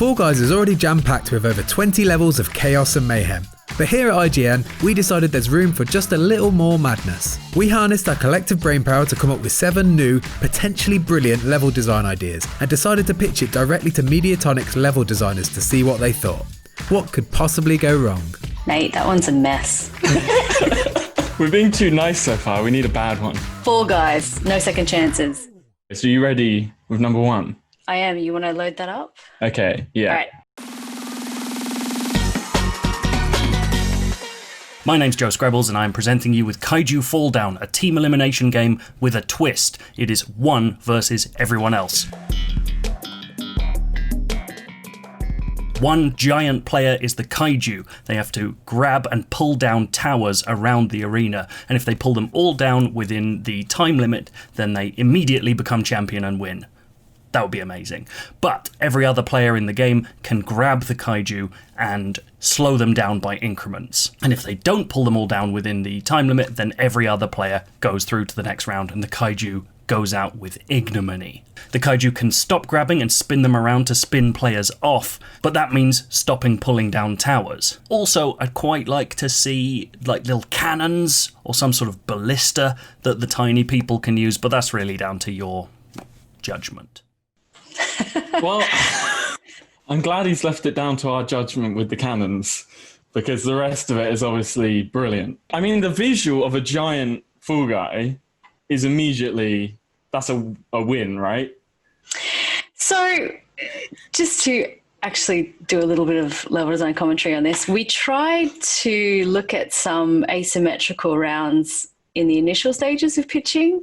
Fall Guys is already jam-packed with over 20 levels of chaos and mayhem. But here at IGN, we decided there's room for just a little more madness. We harnessed our collective brainpower to come up with 7 new, potentially brilliant level design ideas, and decided to pitch it directly to Mediatonic's level designers to see what they thought. What could possibly go wrong? Mate, that one's a mess. We're being too nice so far. We need a bad one. Fall Guys, no second chances. So you ready with number 1? I am. You want to load that up? Okay, yeah. All right. My name's Joe Screbbles and I'm presenting you with Kaiju Fall Down, a team elimination game with a twist. It is one versus everyone else. One giant player is the Kaiju. They have to grab and pull down towers around the arena, and if they pull them all down within the time limit, then they immediately become champion and win. That would be amazing. But every other player in the game can grab the Kaiju and slow them down by increments. And if they don't pull them all down within the time limit, then every other player goes through to the next round and the Kaiju goes out with ignominy. The Kaiju can stop grabbing and spin them around to spin players off, but that means stopping pulling down towers. Also, I'd quite like to see like little cannons or some sort of ballista that the tiny people can use, but that's really down to your judgment. Well, I'm glad he's left it down to our judgment with the cannons, because the rest of it is obviously brilliant. I mean, the visual of a giant Fall Guy is immediately, that's a win, right? So, just to actually do a little bit of level design commentary on this, we tried to look at some asymmetrical rounds in the initial stages of pitching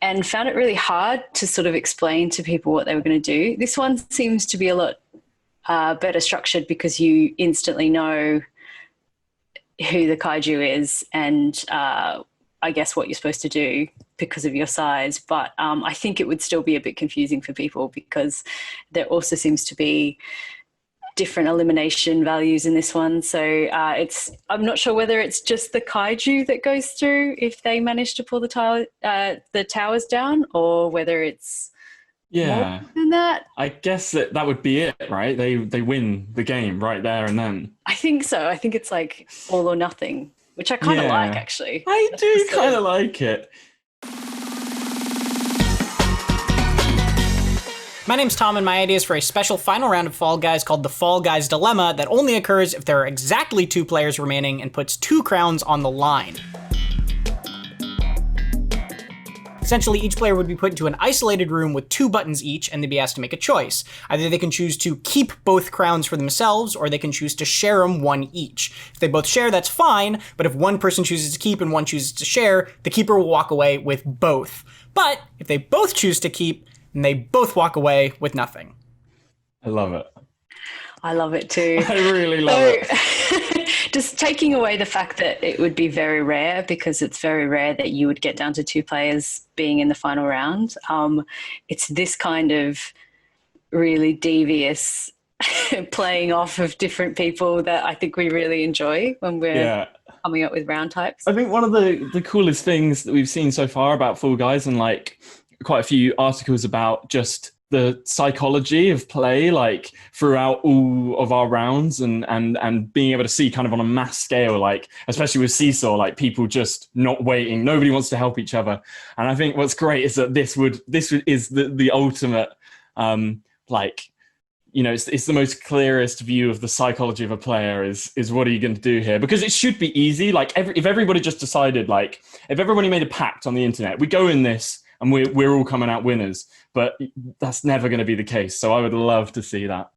and found it really hard to sort of explain to people what they were going to do. This one seems to be a lot better structured because you instantly know who the Kaiju is and I guess what you're supposed to do because of your size. But I think it would still be a bit confusing for people because there also seems to be different elimination values in this one. So I'm not sure whether it's just the Kaiju that goes through if they manage to pull the towers down, or whether it's more than that. I guess that would be it, right? They win the game right there and then. I think so. I think it's like all or nothing, which I kind of like, actually. I do kind of like it. My name's Tom, and my idea is for a special final round of Fall Guys called the Fall Guys Dilemma that only occurs if there are exactly 2 players remaining and puts 2 crowns on the line. Essentially, each player would be put into an isolated room with 2 buttons each, and they'd be asked to make a choice. Either they can choose to keep both crowns for themselves, or they can choose to share them, 1 each. If they both share, that's fine, but if one person chooses to keep and one chooses to share, the keeper will walk away with both. But if they both choose to keep, and they both walk away with nothing. I love it. I love it too. I really love it. Just taking away the fact that it would be very rare, because it's very rare that you would get down to 2 players being in the final round. It's this kind of really devious playing off of different people that I think we really enjoy when we're coming up with round types. I think one of the coolest things that we've seen so far about Fall Guys, and like quite a few articles about just the psychology of play, like throughout all of our rounds, and being able to see kind of on a mass scale, like especially with Seesaw, like people just not waiting, nobody wants to help each other. And I think what's great is that this is the ultimate like, you know, it's the most clearest view of the psychology of a player is what are you going to do here? Because it should be easy. Like if everybody just decided, like if everybody made a pact on the internet, we go in this and we're all coming out winners, but that's never going to be the case. So I would love to see that.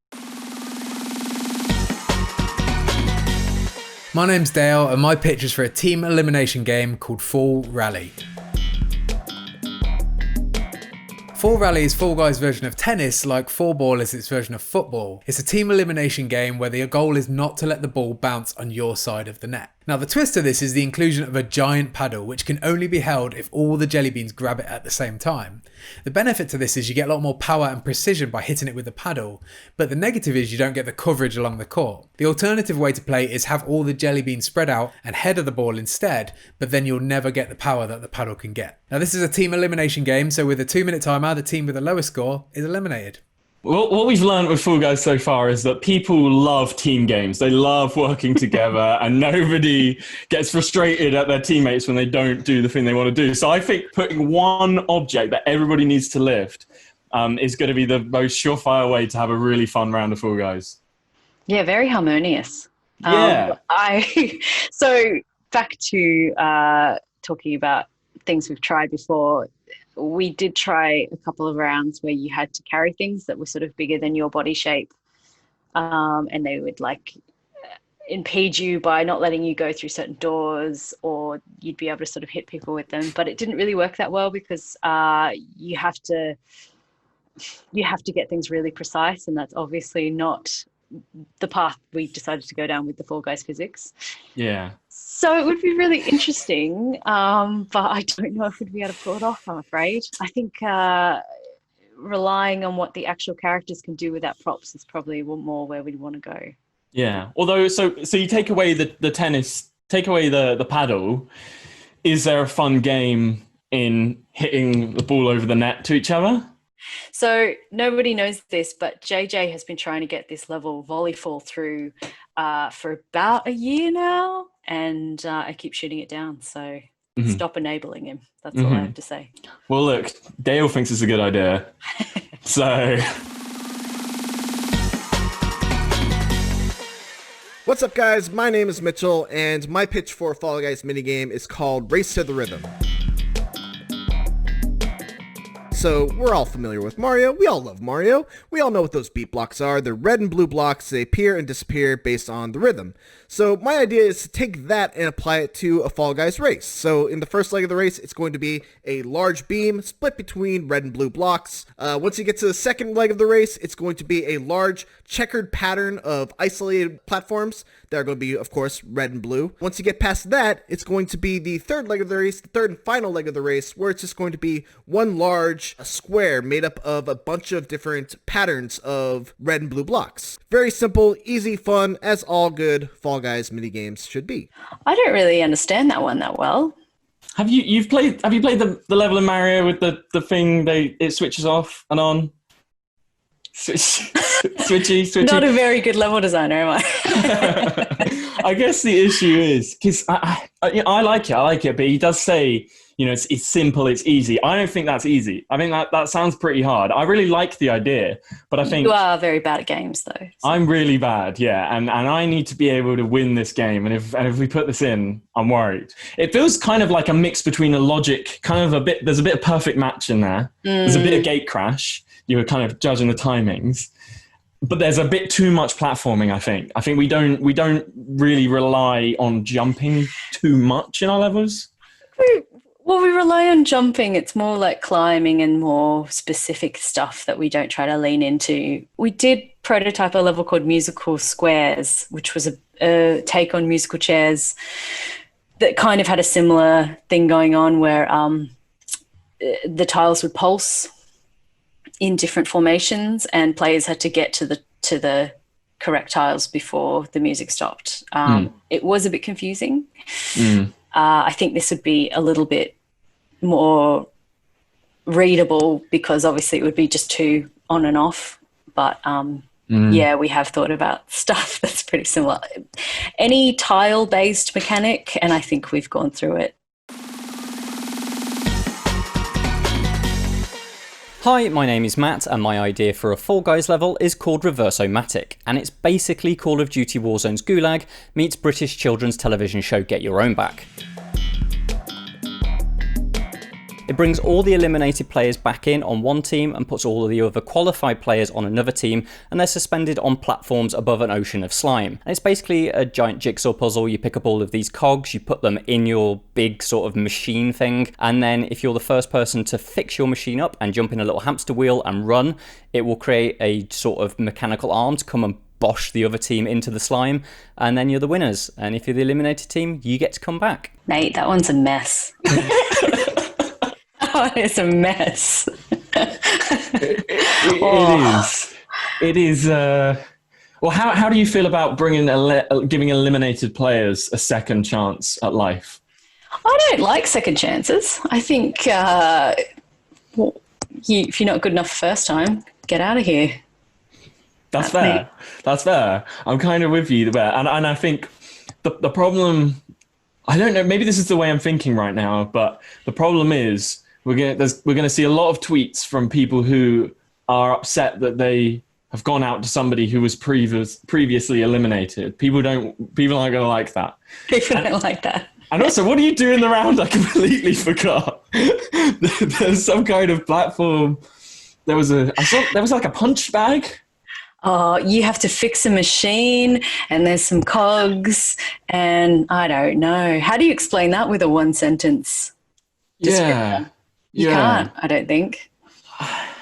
My name's Dale, and my pitch is for a team elimination game called Fall Rally. Fall Rally is Fall Guys' version of tennis, like Fall Ball is its version of football. It's a team elimination game where the goal is not to let the ball bounce on your side of the net. Now the twist of this is the inclusion of a giant paddle, which can only be held if all the jelly beans grab it at the same time. The benefit to this is you get a lot more power and precision by hitting it with the paddle, but the negative is you don't get the coverage along the court. The alternative way to play is have all the jelly beans spread out and head of the ball instead, but then you'll never get the power that the paddle can get. Now this is a team elimination game, so with a 2-minute timer, the team with the lowest score is eliminated. Well, what we've learned with Fall Guys so far is that people love team games. They love working together, and nobody gets frustrated at their teammates when they don't do the thing they want to do. So I think putting one object that everybody needs to lift is going to be the most surefire way to have a really fun round of Fall Guys. Yeah, very harmonious. Yeah. So back to talking about things we've tried before. We did try a couple of rounds where you had to carry things that were sort of bigger than your body shape, and they would like impede you by not letting you go through certain doors, or you'd be able to sort of hit people with them. But it didn't really work that well because you have to get things really precise, and that's obviously not the path we decided to go down with the Fall Guys physics. Yeah. So it would be really interesting, but I don't know if we'd be able to pull it off, I'm afraid. I think relying on what the actual characters can do without props is probably more where we'd want to go. Yeah. Although, so you take away the tennis, take away the paddle, is there a fun game in hitting the ball over the net to each other? So nobody knows this, but JJ has been trying to get this level volleyball through for about a year now, and I keep shooting it down. So stop enabling him. That's all I have to say. Well, look, Dale thinks it's a good idea. So... What's up, guys? My name is Mitchell, and my pitch for Fall Guys minigame is called Race to the Rhythm. So, we're all familiar with Mario. We all love Mario. We all know what those beat blocks are. They're red and blue blocks. They appear and disappear based on the rhythm. So, my idea is to take that and apply it to a Fall Guys race. So, in the first leg of the race, it's going to be a large beam split between red and blue blocks. Once you get to the second leg of the race, it's going to be a large checkered pattern of isolated platforms that are going to be, of course, red and blue. Once you get past that, it's going to be the third leg of the race, the third and final leg of the race, where it's just going to be one large square made up of a bunch of different patterns of red and blue blocks. Very simple, easy, fun, as all good Fall Guys minigames should be. I don't really understand that one that well. Have you played the level in Mario with the thing it switches off and on? Switchy. Not a very good level designer, am I? I guess the issue is because I like it, but he does say, it's simple, it's easy. I don't think that's easy. I think that sounds pretty hard. I really like the idea, but I think you are very bad at games, though. So. I'm really bad, yeah, and I need to be able to win this game. And if we put this in, I'm worried. It feels kind of like a mix between a logic, there's a bit of perfect match in there. There's a bit of gate crash. You were kind of judging the timings. But there's a bit too much platforming, I think. I think we don't really rely on jumping too much in our levels. Well, we rely on jumping. It's more like climbing and more specific stuff that we don't try to lean into. We did prototype a level called Musical Squares, which was a take on musical chairs that kind of had a similar thing going on where the tiles would pulse in different formations, and players had to get to the correct tiles before the music stopped. It was a bit confusing. I think this would be a little bit more readable because obviously it would be just two on and off. But yeah, we have thought about stuff that's pretty similar. Any tile-based mechanic, and I think we've gone through it. Hi, my name is Matt, and my idea for a Fall Guys level is called Reverse-O-Matic, and it's basically Call of Duty Warzone's Gulag meets British children's television show Get Your Own Back. It brings all the eliminated players back in on one team and puts all of the other qualified players on another team, and they're suspended on platforms above an ocean of slime. And it's basically a giant jigsaw puzzle. You pick up all of these cogs, you put them in your big sort of machine thing, and then if you're the first person to fix your machine up and jump in a little hamster wheel and run, it will create a sort of mechanical arm to come and bosh the other team into the slime, and then you're the winners. And if you're the eliminated team, you get to come back. Mate, that one's a mess. It's a mess. It is. Well, how do you feel about giving eliminated players a second chance at life? I don't like second chances. I think if you're not good enough the first time, get out of here. That's fair. me. That's fair. I'm kind of with you there. And I think the problem, I don't know, maybe this is the way I'm thinking right now, but the problem is we're gonna see a lot of tweets from people who are upset that they have gone out to somebody who was previously eliminated. People aren't gonna like that. People don't like that. And also, what do you do in the round? I completely forgot. There's some kind of platform. There was like a punch bag. Oh, you have to fix a machine and there's some cogs and I don't know. How do you explain that with a one sentence description? You can't, I don't think.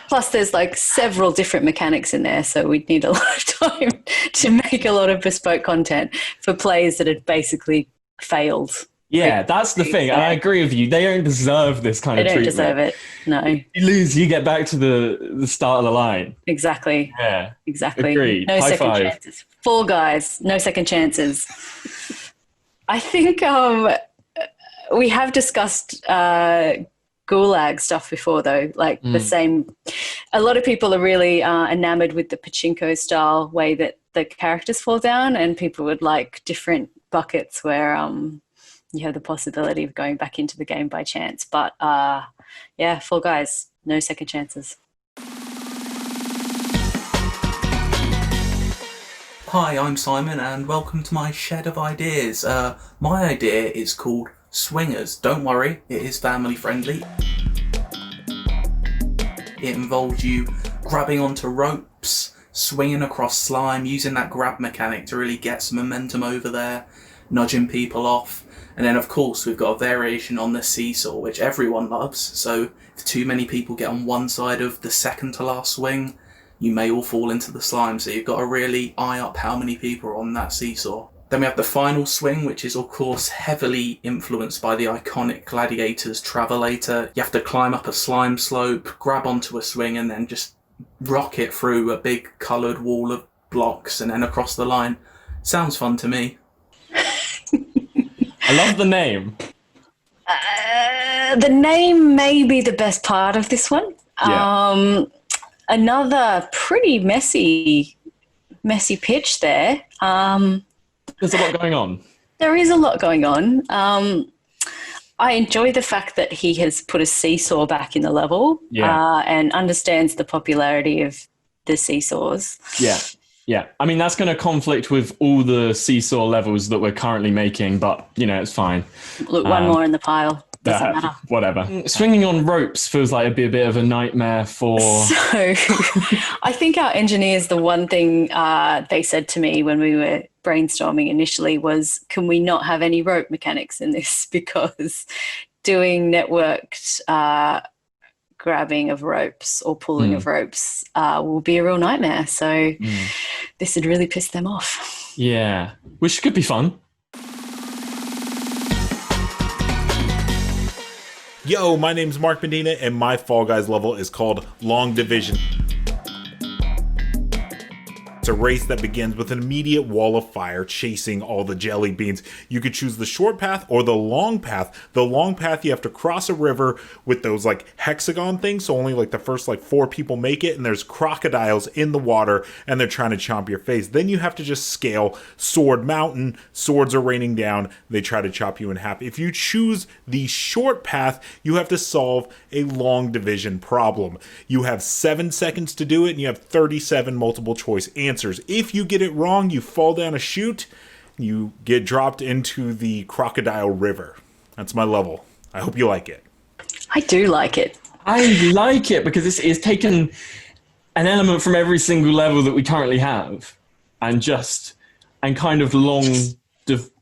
Plus there's like several different mechanics in there, so we'd need a lot of time to make a lot of bespoke content for players that had basically failed. Yeah, that's the thing. And I agree with you. They don't deserve this kind of treatment. They don't deserve it. No. You lose, you get back to the start of the line. Exactly. Yeah. Exactly. Agreed. No High second five. chances. Fall Guys, no second chances. I think we have discussed Gulag stuff before, though. Like the same. A lot of people are really enamored with the pachinko style way that the characters fall down, and people would like different buckets where you have the possibility of going back into the game by chance. But yeah, Fall Guys, no second chances. Hi, I'm Simon and welcome to my shed of ideas. My idea is called Swingers. Don't worry, it is family friendly. It involves you grabbing onto ropes, swinging across slime, using that grab mechanic to really get some momentum over there, nudging people off. And then of course we've got a variation on the seesaw, which everyone loves. So if too many people get on one side of the second to last swing, you may all fall into the slime. So you've got to really eye up how many people are on that seesaw. Then we have the final swing, which is of course heavily influenced by the iconic Gladiators Travelator. You have to climb up a slime slope, grab onto a swing, and then just rock it through a big coloured wall of blocks and then across the line. Sounds fun to me. I love the name. The name may be the best part of this one. Yeah. Another pretty messy pitch there. There's a lot going on. There is a lot going on. I enjoy the fact that he has put a seesaw back in the level and understands the popularity of the seesaws. Yeah. Yeah, I mean, that's going to conflict with all the seesaw levels that we're currently making, but, it's fine. Look, one more in the pile. Doesn't matter. Whatever. Swinging on ropes feels like it'd be a bit of a nightmare for... So I think our engineers, the one thing they said to me when we were brainstorming initially was, can we not have any rope mechanics in this? Because doing networked grabbing of ropes or pulling of ropes will be a real nightmare. So this would really piss them off. Yeah, which could be fun. Yo, my name's Mark Medina and my Fall Guys level is called Long Division. It's a race that begins with an immediate wall of fire chasing all the jelly beans. You could choose the short path or the long path. The long path, you have to cross a river with those like hexagon things, so only like the first like 4 people make it, and there's crocodiles in the water and they're trying to chomp your face. Then you have to just scale Sword Mountain. Swords are raining down. They try to chop you in half. If you choose the short path, you have to solve a long division problem. You have 7 seconds to do it and you have 37 multiple choice answers. If you get it wrong, you fall down a chute, you get dropped into the Crocodile River. That's my level. I hope you like it. I do like it. I like it because it's taken an element from every single level that we currently have and kind of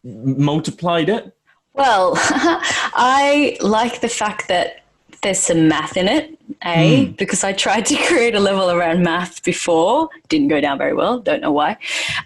multiplied it. Well, I like the fact that there's some math in it, because I tried to create a level around math before. Didn't go down very well. Don't know why.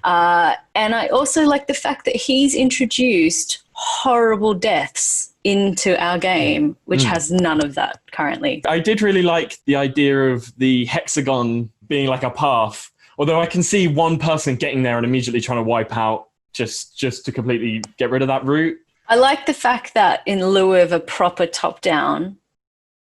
And I also like the fact that he's introduced horrible deaths into our game, which has none of that currently. I did really like the idea of the hexagon being like a path, although I can see one person getting there and immediately trying to wipe out just to completely get rid of that route. I like the fact that in lieu of a proper top-down,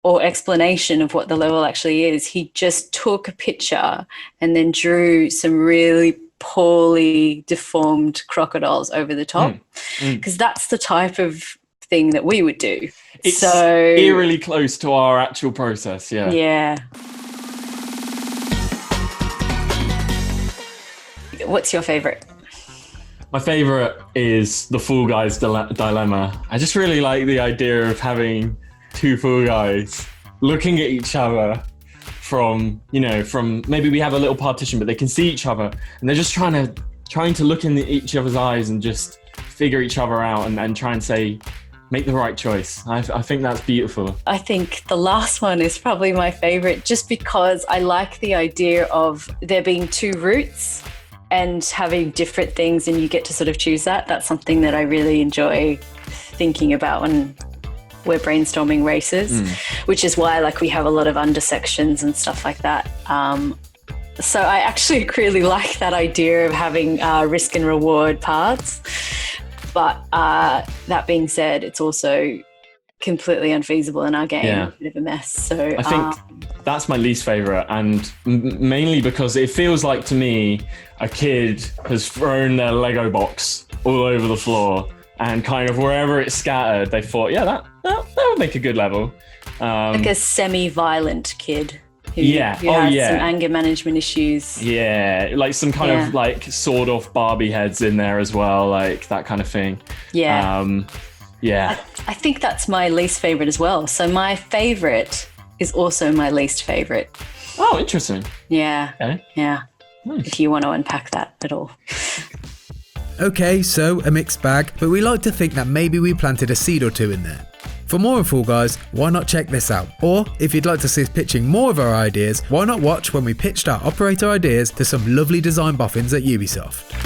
or explanation of what the level actually is. He just took a picture and then drew some really poorly deformed crocodiles over the top, because that's the type of thing that we would do. It's so eerily close to our actual process. Yeah. What's your favorite? My favorite is the Fall Guys dilemma. I just really like the idea of having two Fall Guys looking at each other from maybe we have a little partition, but they can see each other, and they're just trying to look in each other's eyes and just figure each other out and try and make the right choice. I think that's beautiful. I think the last one is probably my favorite, just because I like the idea of there being two routes and having different things, and you get to sort of choose that. That's something that I really enjoy thinking about when we're brainstorming races, which is why we have a lot of undersections and stuff like that. So I actually really like that idea of having risk and reward paths. But that being said, it's also completely unfeasible in our game. Yeah. A bit of a mess. So I think that's my least favorite, and mainly because it feels like to me a kid has thrown their Lego box all over the floor, and kind of wherever it's scattered, they thought, that would make a good level. Like a semi-violent kid who has some anger management issues. Yeah, like some kind of sawed off Barbie heads in there as well, like that kind of thing. Yeah. Yeah. I think that's my least favorite as well. So my favorite is also my least favorite. Oh, interesting. Yeah. Okay. Yeah. Nice. If you want to unpack that at all. Okay, so a mixed bag, but we like to think that maybe we planted a seed or two in there. For more on Fall Guys, why not check this out? Or if you'd like to see us pitching more of our ideas, why not watch when we pitched our operator ideas to some lovely design boffins at Ubisoft?